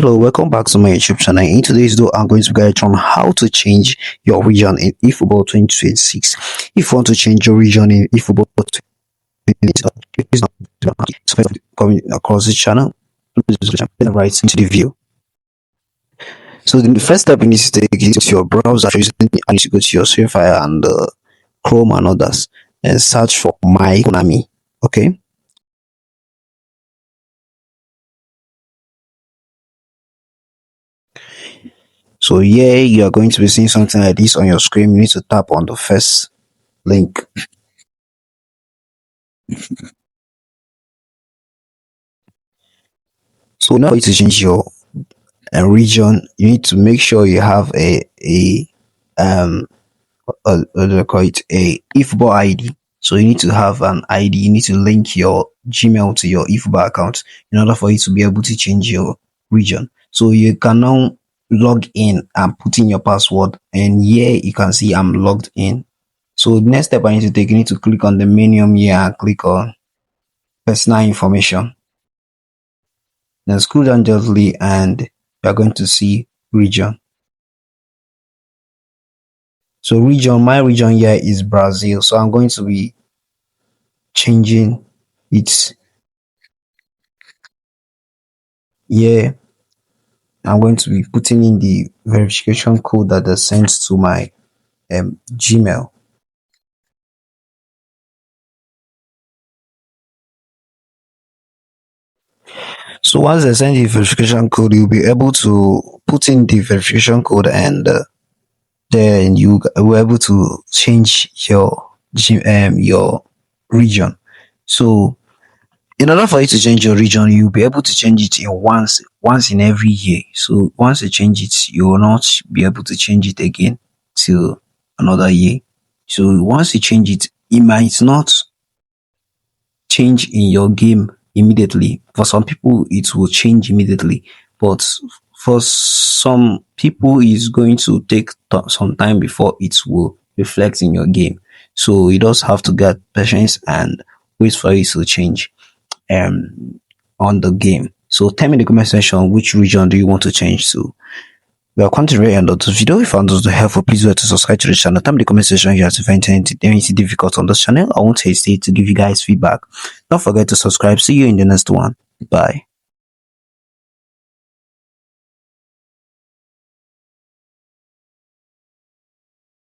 Hello, welcome back to my YouTube channel. In today's video, I'm going to guide you on how to change your region in Efootball 2026. If you want to change your region in Efootball 2026, so coming across this channel, please right into the view. So the first step you need to take is to your browser, and you go to your Safari and Chrome and others, and search for My Economy. Okay. So here you are going to be seeing something like this on your screen. You need to tap on the first link. So now to change your region, you need to make sure you have what do I call it, a Efootball ID. So you need to have an ID. You need to link your Gmail to your Efootball account in order for you to be able to change your region. So you can now log in and put in your password, and here you can see I'm logged in. So the next step I need to take, you need to click on the menu here and click on personal information. Then scroll down gently and you are going to see region. So region, my region here is Brazil. So I'm going to be changing it here. I'm going to be putting in the verification code that is sent to my Gmail. So once I send the verification code, you'll be able to put in the verification code, and then you will be able to change your region. So in order for you to change your region, you'll be able to change it in once in every year. So once you change it, you will not be able to change it again till another year. So once you change it, it might not change in your game immediately. For some people it will change immediately, but for some people it's going to take some time before it will reflect in your game. So you just have to get patience and wait for it to change on the game. So tell me in the comment section, which region do you want to change to? We are coming to the end of this video. If you found this helpful, please do to subscribe to the channel. Tell me in the comment section if you have to find anything difficult on this channel. I won't hesitate to give you guys feedback. Don't forget to subscribe. See you in the next one. Bye.